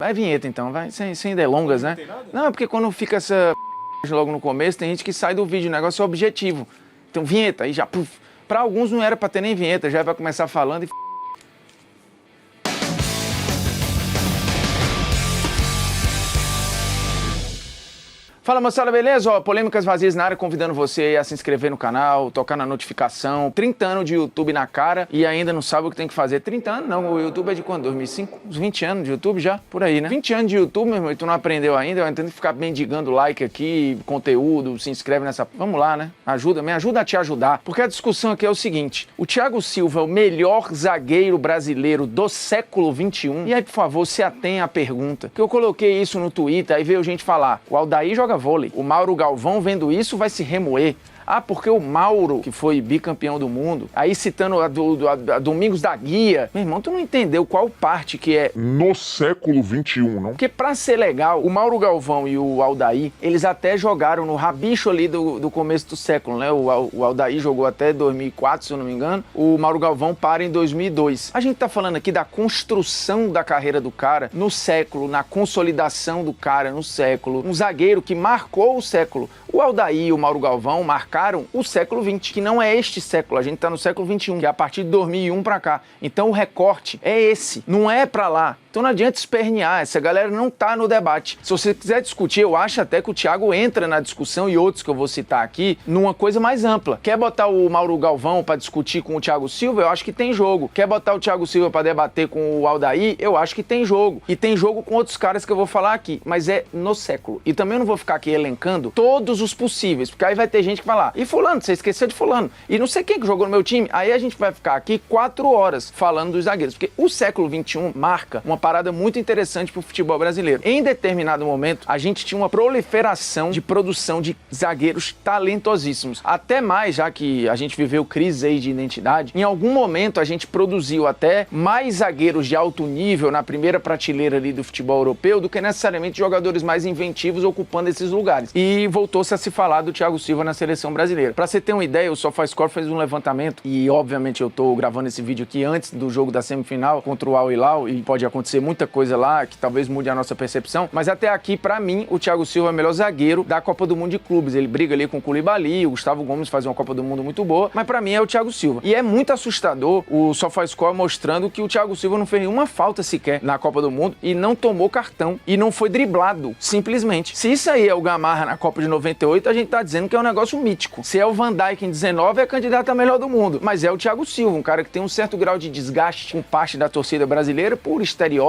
Vai vinheta então, vai, sem delongas, né? Não, é porque quando fica essa logo no começo, tem gente que sai do vídeo, o negócio é objetivo. Então vinheta, aí já, puf. Pra alguns não era pra ter nem vinheta, já é pra começar falando e... Fala moçada, beleza? Ó, Polêmicas Vazias na área, convidando você a se inscrever no canal, tocar na notificação. 30 anos de YouTube na cara e ainda não sabe o que tem que fazer. 30 anos? Não, o YouTube é de quando? 2005? Uns 20 anos de YouTube já? Por aí, né? 20 anos de YouTube, meu irmão, e tu não aprendeu ainda? Eu tento ficar mendigando like aqui, conteúdo, se inscreve nessa... Vamos lá, né? Me ajuda a te ajudar. Porque a discussão aqui é o seguinte, o Thiago Silva é o melhor zagueiro brasileiro do século XXI? E aí, por favor, se atenha à pergunta. Que eu coloquei isso no Twitter, aí veio gente falar, o Aldair joga vôlei. O Mauro Galvão, vendo isso, vai se remoer. Ah, porque o Mauro, que foi bicampeão do mundo, aí citando a Domingos da Guia, meu irmão, tu não entendeu qual parte que é no século XXI, não? Porque pra ser legal, o Mauro Galvão e o Aldair, eles até jogaram no rabicho ali do começo do século, né? O Aldair jogou até 2004, se eu não me engano, o Mauro Galvão para em 2002. A gente tá falando aqui da construção da carreira do cara no século, na consolidação do cara no século, um zagueiro que marcou o século. O Aldair e o Mauro Galvão marcaram o século XX, que não é este século, a gente tá no século XXI, que é a partir de 2001 pra cá. Então o recorte é esse, não é pra lá. Então não adianta espernear, essa galera não tá no debate. Se você quiser discutir, eu acho até que o Thiago entra na discussão e outros que eu vou citar aqui, numa coisa mais ampla. Quer botar o Mauro Galvão pra discutir com o Thiago Silva? Eu acho que tem jogo. Quer botar o Thiago Silva pra debater com o Aldair? Eu acho que tem jogo. E tem jogo com outros caras que eu vou falar aqui, mas é no século. E também eu não vou ficar aqui elencando todos os possíveis, porque aí vai ter gente que vai lá, e fulano, você esqueceu de fulano, e não sei quem que jogou no meu time. Aí a gente vai ficar aqui 4 horas falando dos zagueiros, porque o século XXI marca uma parada muito interessante pro futebol brasileiro. Em determinado momento, a gente tinha uma proliferação de produção de zagueiros talentosíssimos. Até mais, já que a gente viveu crise aí de identidade, em algum momento a gente produziu até mais zagueiros de alto nível na primeira prateleira ali do futebol europeu do que necessariamente jogadores mais inventivos ocupando esses lugares. E voltou-se a se falar do Thiago Silva na seleção brasileira. Pra você ter uma ideia, o SofaScore fez um levantamento e, obviamente, eu tô gravando esse vídeo aqui antes do jogo da semifinal contra o Al Hilal e pode acontecer muita coisa lá que talvez mude a nossa percepção, mas até aqui, pra mim, o Thiago Silva é o melhor zagueiro da Copa do Mundo de Clubes. Ele briga ali com o Koulibaly, o Gustavo Gomes faz uma Copa do Mundo muito boa, mas pra mim é o Thiago Silva. E é muito assustador o SofaScore mostrando que o Thiago Silva não fez nenhuma falta sequer na Copa do Mundo e não tomou cartão e não foi driblado, simplesmente. Se isso aí é o Gamarra na Copa de 98, a gente tá dizendo que é um negócio mítico. Se é o Van Dijk em 19, é candidato a melhor do mundo. Mas é o Thiago Silva, um cara que tem um certo grau de desgaste com parte da torcida brasileira por estereótipo,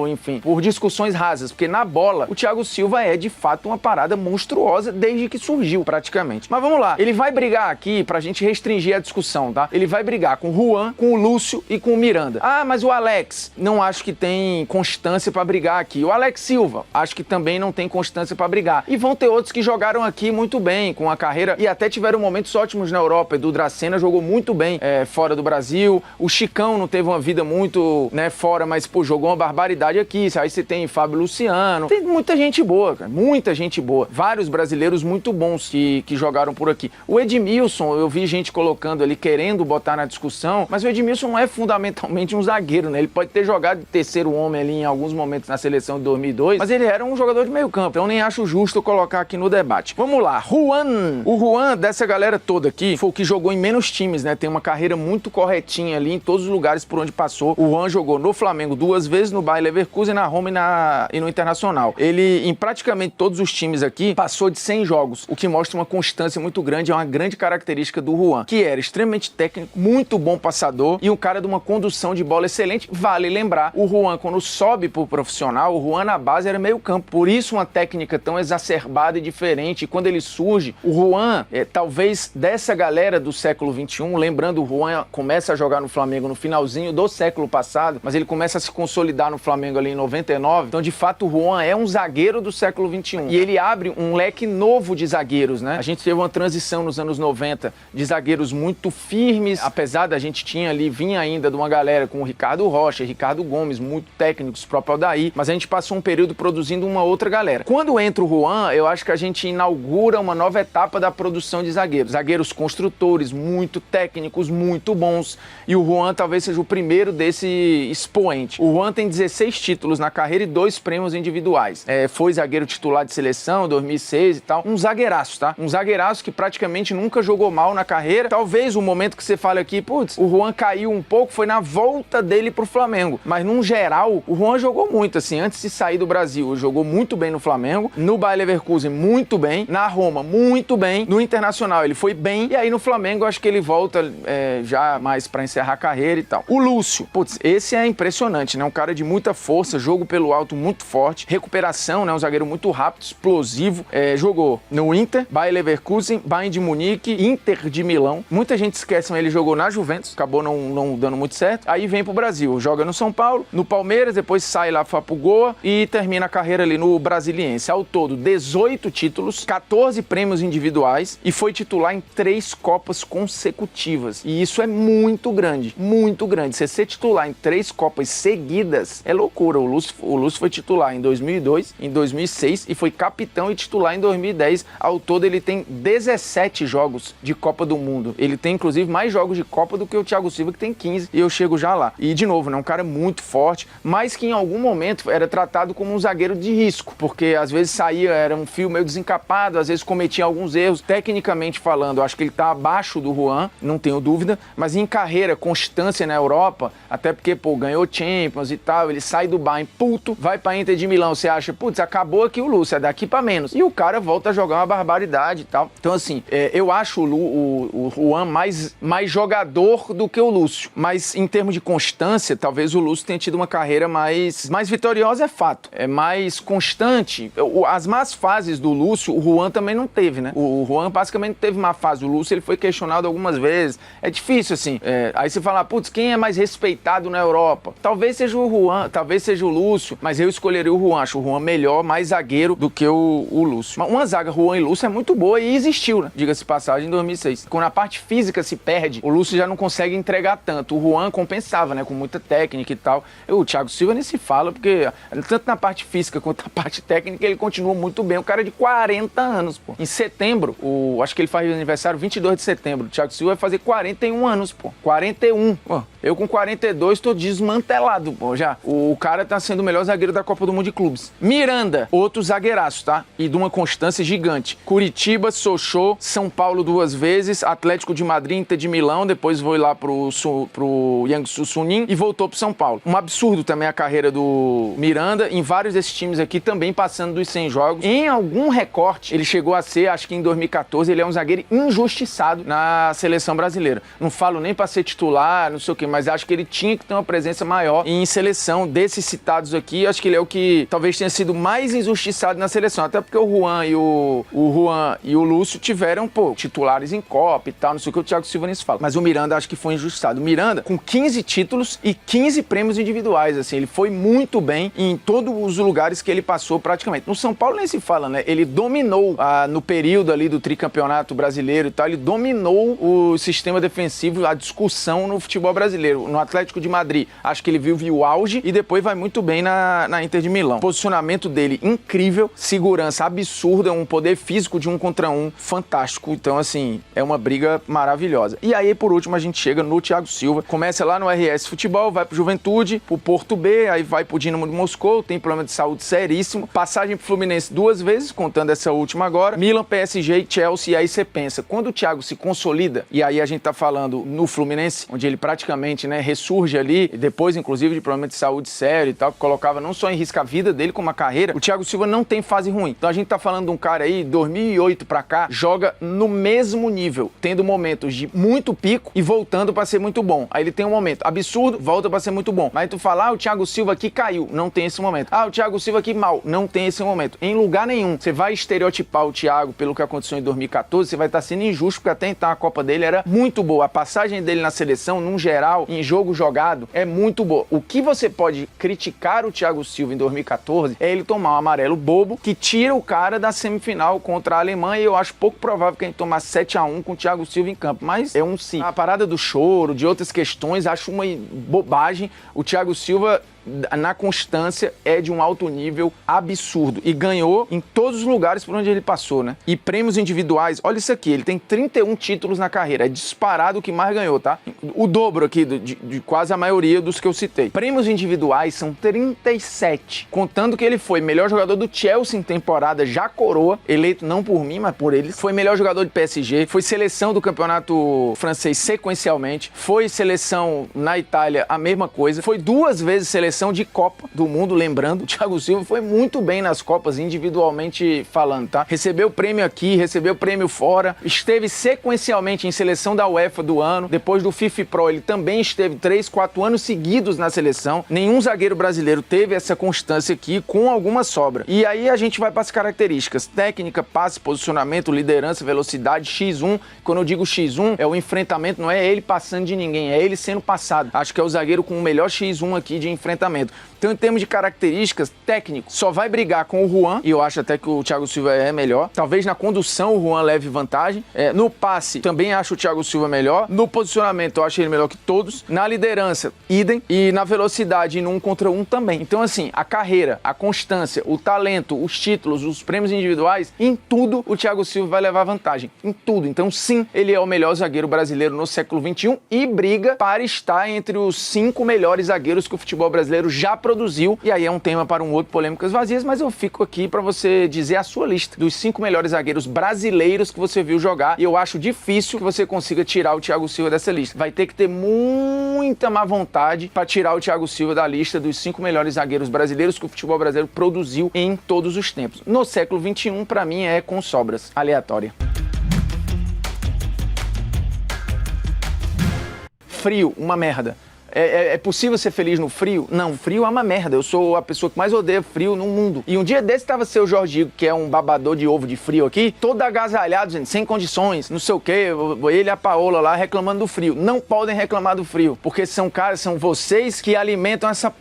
enfim, por discussões rasas. Porque na bola, o Thiago Silva é, de fato, uma parada monstruosa desde que surgiu, praticamente. Mas vamos lá. Ele vai brigar aqui pra gente restringir a discussão, tá? Ele vai brigar com o Juan, com o Lúcio e com o Miranda. Ah, mas o Alex, não acho que tem constância pra brigar aqui. O Alex Silva, acho que também não tem constância pra brigar. E vão ter outros que jogaram aqui muito bem, com a carreira, e até tiveram momentos ótimos na Europa. Edu Dracena jogou muito bem fora do Brasil. O Chicão não teve uma vida muito, né, fora, mas, pô, jogou uma barbaridade aqui. Aí você tem Fábio Luciano. Tem muita gente boa, cara. Muita gente boa. Vários brasileiros muito bons que jogaram por aqui. O Edmilson, eu vi gente colocando ali, querendo botar na discussão, mas o Edmilson não é fundamentalmente um zagueiro, né? Ele pode ter jogado de terceiro homem ali em alguns momentos na seleção de 2002, mas ele era um jogador de meio campo. Então nem acho justo colocar aqui no debate. Vamos lá. Juan. O Juan, dessa galera toda aqui, foi o que jogou em menos times, né? Tem uma carreira muito corretinha ali em todos os lugares por onde passou. O Juan jogou no Flamengo 2 vezes, no Bayer Leverkusen, na Roma e no Internacional. Ele, em praticamente todos os times aqui, passou de 100 jogos, o que mostra uma constância muito grande, é uma grande característica do Juan, que era extremamente técnico, muito bom passador e um cara de uma condução de bola excelente. Vale lembrar, o Juan, quando sobe pro profissional, o Juan na base era meio campo. Por isso uma técnica tão exacerbada e diferente. E quando ele surge, o Juan, talvez dessa galera do século XXI, lembrando, o Juan começa a jogar no Flamengo no finalzinho do século passado, mas ele começa a se consolidar no Flamengo ali em 99. Então, de fato, o Juan é um zagueiro do século XXI. E ele abre um leque novo de zagueiros, né? A gente teve uma transição nos anos 90 de zagueiros muito firmes, apesar da gente vinha ainda de uma galera com o Ricardo Rocha, Ricardo Gomes, muito técnicos, próprio Aldair, mas a gente passou um período produzindo uma outra galera. Quando entra o Juan, eu acho que a gente inaugura uma nova etapa da produção de zagueiros. Zagueiros construtores, muito técnicos, muito bons. E o Juan talvez seja o primeiro desse expoente. O Juan tem 16 títulos na carreira e 2 prêmios individuais. Foi zagueiro titular de seleção, 2006 e tal. Um zagueiraço, tá? Um zagueiraço que praticamente nunca jogou mal na carreira. Talvez o momento que você fale aqui, putz, o Juan caiu um pouco, foi na volta dele pro Flamengo. Mas, num geral, o Juan jogou muito, assim, antes de sair do Brasil. Jogou muito bem no Flamengo, no Bayer Leverkusen muito bem, na Roma muito bem, no Internacional ele foi bem, e aí no Flamengo eu acho que ele volta já mais pra encerrar a carreira e tal. O Lúcio, putz, esse é impressionante, né? Um cara de muita força, jogo pelo alto muito forte, recuperação, né? Um zagueiro muito rápido, explosivo, jogou no Inter, Bayer Leverkusen, Bayern de Munique, Inter de Milão. Muita gente esquece, mas ele jogou na Juventus, acabou não dando muito certo. Aí vem pro Brasil, joga no São Paulo, no Palmeiras, depois sai lá pro Goa e termina a carreira ali no Brasiliense. Ao todo, 18 títulos, 14 prêmios individuais e foi titular em 3 Copas consecutivas. E isso é muito grande, muito grande. Você ser titular em 3 Copas seguidas é loucura. O Lúcio foi titular em 2002, em 2006 e foi capitão e titular em 2010. Ao todo, ele tem 17 jogos de Copa do Mundo. Ele tem, inclusive, mais jogos de Copa do que o Thiago Silva, que tem 15, e eu chego já lá. E, de novo, né, um cara muito forte, mas que em algum momento era tratado como um zagueiro de risco, porque às vezes saía, era um fio meio desencapado, às vezes cometia alguns erros. Tecnicamente falando, eu acho que ele tá abaixo do Juan, não tenho dúvida, mas em carreira, constância na Europa, até porque, ganhou Champions e tal, ele sai do Bayern puto, vai pra Inter de Milão, você acha, putz, acabou aqui o Lúcio, é daqui pra menos. E o cara volta a jogar uma barbaridade e tal. Então, assim, eu acho o Juan mais jogador do que o Lúcio, mas em termos de constância, talvez o Lúcio tenha tido uma carreira mais vitoriosa, é fato. É mais constante. As más fases do Lúcio, o Juan também não teve, né? O Juan basicamente teve uma fase. O Lúcio, ele foi questionado algumas vezes. É difícil, assim. Aí você fala, putz, quem é mais respeitado na Europa? Talvez seja o Juan, talvez seja o Lúcio, mas eu escolheria o Juan. Acho o Juan melhor, mais zagueiro do que o Lúcio. Uma zaga Juan e Lúcio é muito boa e existiu, né? Diga-se passagem, em 2006. Quando a parte física se perde, o Lúcio já não consegue entregar tanto. O Juan compensava, né? Com muita técnica e tal. O Thiago Silva nem se fala, porque tanto na parte física quanto na parte técnica, ele continua muito bem. O cara é de 40 anos, pô. Em setembro, acho que ele faz aniversário 22 de setembro. O Thiago Silva vai fazer 41 anos, pô. 41. Pô. Eu com 42 tô desmantelado, pô, já. O cara tá sendo o melhor zagueiro da Copa do Mundo de Clubes. Miranda, outro zagueiraço, tá? E de uma constância gigante. Curitiba, Sochaux, São Paulo 2 vezes, Atlético de Madrid, Inter de Milão, depois foi lá pro Jiangsu Suning e voltou pro São Paulo. Um absurdo também a carreira do Miranda, em vários desses times aqui, também passando dos 100 jogos. Em algum recorte, ele chegou a ser, acho que em 2014, ele é um zagueiro injustiçado na seleção brasileira. Não falo nem pra ser titular, não sei o quê, mas acho que ele tinha que ter uma presença maior em seleção. Desses citados aqui, acho que ele é o que talvez tenha sido mais injustiçado na seleção, até porque o Juan e o Lúcio tiveram, titulares em Copa e tal, não sei o que o Thiago Silva nem se fala. Mas o Miranda acho que foi injustiçado. O Miranda, com 15 títulos e 15 prêmios individuais, assim, ele foi muito bem em todos os lugares que ele passou praticamente. No São Paulo nem se fala, né? Ele dominou, no período ali do tricampeonato brasileiro e tal, ele dominou o sistema defensivo, a discussão no futebol brasileiro. No Atlético de Madrid, acho que ele viu o auge e depois vai muito bem na Inter de Milão. O posicionamento dele, incrível, segurança absurda, um poder físico de 1 contra 1 fantástico. Então, assim, é uma briga maravilhosa. E aí, por último, a gente chega no Thiago Silva, começa lá no RS Futebol, vai pro Juventude, pro Porto B, aí vai pro Dinamo de Moscou, tem problema de saúde seríssimo, passagem pro Fluminense 2 vezes, contando essa última agora, Milan, PSG e Chelsea. E aí você pensa, quando o Thiago se consolida, e aí a gente tá falando no Fluminense, onde ele praticamente, né, ressurge ali, e depois, inclusive, de problema de saúde sério e tal, que colocava não só em risco a vida dele, como a carreira, o Thiago Silva não tem fase ruim. Então a gente tá falando de um cara aí, 2008 pra cá, joga no mesmo nível, tendo momentos de muito pico e voltando pra ser muito bom. Aí ele tem um momento absurdo, volta pra ser muito bom. Mas tu fala, o Thiago Silva aqui caiu, não tem esse momento. O Thiago Silva aqui mal, não tem esse momento. Em lugar nenhum. Você vai estereotipar o Thiago pelo que aconteceu em 2014, você vai estar sendo injusto, porque até então a Copa dele era muito boa. A passagem dele na seleção, num geral, em jogo jogado, é muito boa. O que você pode criticar o Thiago Silva em 2014 é ele tomar um amarelo bobo que tira o cara da semifinal contra a Alemanha, e eu acho pouco provável que a gente tomasse 7-1 com o Thiago Silva em campo, mas é um sim. A parada do choro, de outras questões, acho uma bobagem. O Thiago Silva na constância, é de um alto nível absurdo. E ganhou em todos os lugares por onde ele passou, né? E prêmios individuais, olha isso aqui, ele tem 31 títulos na carreira, é disparado o que mais ganhou, tá? O dobro aqui de quase a maioria dos que eu citei. Prêmios individuais são 37, contando que ele foi melhor jogador do Chelsea em temporada, já coroa, eleito não por mim, mas por eles. Foi melhor jogador de PSG, foi seleção do campeonato francês sequencialmente, foi seleção na Itália, a mesma coisa, foi 2 vezes seleção de Copa do Mundo, lembrando, o Thiago Silva foi muito bem nas Copas, individualmente falando, tá? Recebeu prêmio aqui, recebeu prêmio fora, esteve sequencialmente em seleção da UEFA do ano, depois do FIFA Pro ele também esteve 3, 4 anos seguidos na seleção, nenhum zagueiro brasileiro teve essa constância aqui com alguma sobra. E aí a gente vai para as características, técnica, passe, posicionamento, liderança, velocidade, X1, quando eu digo X1 é o enfrentamento, não é ele passando de ninguém, é ele sendo passado. Acho que é o zagueiro com o melhor X1 aqui de enfrentamento. Então, em termos de características, técnico, só vai brigar com o Juan, e eu acho até que o Thiago Silva é melhor. Talvez na condução o Juan leve vantagem. No passe, também acho o Thiago Silva melhor. No posicionamento, eu acho ele melhor que todos. Na liderança, idem. E na velocidade, no 1 contra 1 também. Então, assim, a carreira, a constância, o talento, os títulos, os prêmios individuais, em tudo o Thiago Silva vai levar vantagem. Em tudo. Então, sim, ele é o melhor zagueiro brasileiro no século XXI e briga para estar entre os 5 melhores zagueiros que o futebol brasileiro já produziu, e aí é um tema para um outro Polêmicas Vazias, mas eu fico aqui para você dizer a sua lista dos 5 melhores zagueiros brasileiros que você viu jogar, e eu acho difícil que você consiga tirar o Thiago Silva dessa lista. Vai ter que ter muita má vontade para tirar o Thiago Silva da lista dos 5 melhores zagueiros brasileiros que o futebol brasileiro produziu em todos os tempos. No século XXI, para mim, é com sobras, aleatória. Frio, uma merda. É possível ser feliz no frio? Não, frio é uma merda. Eu sou a pessoa que mais odeia frio no mundo. E um dia desse tava seu Jorginho, que é um babador de ovo de frio aqui, todo agasalhado, gente, sem condições, não sei o quê. Ele e a Paola lá reclamando do frio. Não podem reclamar do frio, porque são vocês que alimentam essa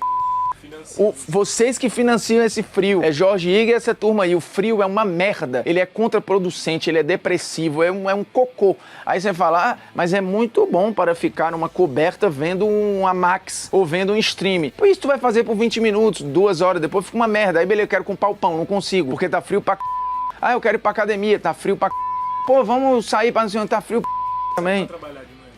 vocês que financiam esse frio. É Jorge Igor e essa turma aí. O frio é uma merda. Ele é contraproducente, ele é depressivo, é um cocô. Aí você fala, mas é muito bom para ficar numa coberta vendo uma Max ou vendo um stream. Pô, isso tu vai fazer por 20 minutos, 2 horas, depois fica uma merda. Aí beleza, eu quero comprar o pão, não consigo, porque tá frio pra c... Ah, eu quero ir pra academia, tá frio pra c... Pô, vamos sair pra não sei onde, tá frio pra c... também.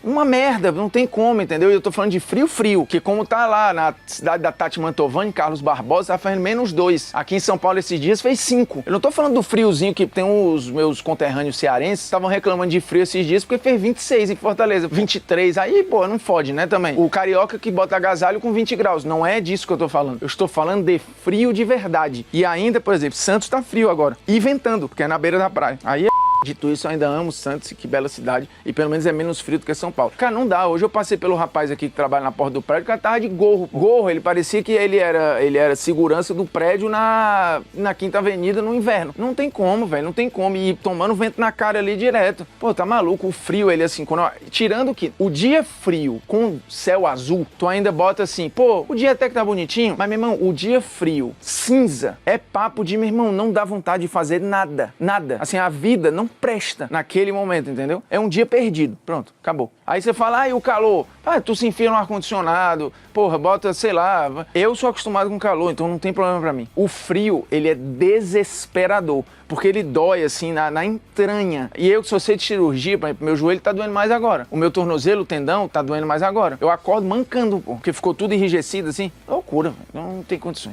Uma merda, não tem como, entendeu? Eu tô falando de frio, que como tá lá na cidade da Tati Mantovani, Carlos Barbosa, tá fazendo -2. Aqui em São Paulo esses dias fez 5. Eu não tô falando do friozinho que tem os meus conterrâneos cearenses, estavam reclamando de frio esses dias porque fez 26 em Fortaleza, 23. Aí, pô, não fode, né, também. O carioca que bota agasalho com 20 graus, não é disso que eu tô falando. Eu estou falando de frio de verdade. E ainda, por exemplo, Santos tá frio agora. E ventando, porque é na beira da praia. Aí dito isso, eu ainda amo Santos, que bela cidade, e pelo menos é menos frio do que São Paulo. Cara, não dá. Hoje eu passei pelo rapaz aqui que trabalha na porta do prédio, o cara tava de gorro. Gorro, ele parecia que ele era segurança do prédio na Quinta Avenida no inverno. Não tem como, velho, não tem como. E tomando vento na cara ali direto. Pô, tá maluco. O frio, ele assim, tirando que o dia frio com céu azul, tu ainda bota assim, pô, o dia até que tá bonitinho, mas, meu irmão, o dia frio, cinza, é papo de, meu irmão, não dá vontade de fazer nada. Nada. Assim, a vida não presta naquele momento, entendeu? É um dia perdido. Pronto, acabou. Aí você fala, e o calor? Tu se enfia no ar-condicionado, porra, bota, sei lá. Eu sou acostumado com calor, então não tem problema pra mim. O frio, ele é desesperador, porque ele dói, assim, na entranha. E eu que sou de cirurgia, por exemplo, meu joelho tá doendo mais agora. O meu tornozelo, o tendão, tá doendo mais agora. Eu acordo mancando, pô, porque ficou tudo enrijecido, assim. Loucura, não tem condições.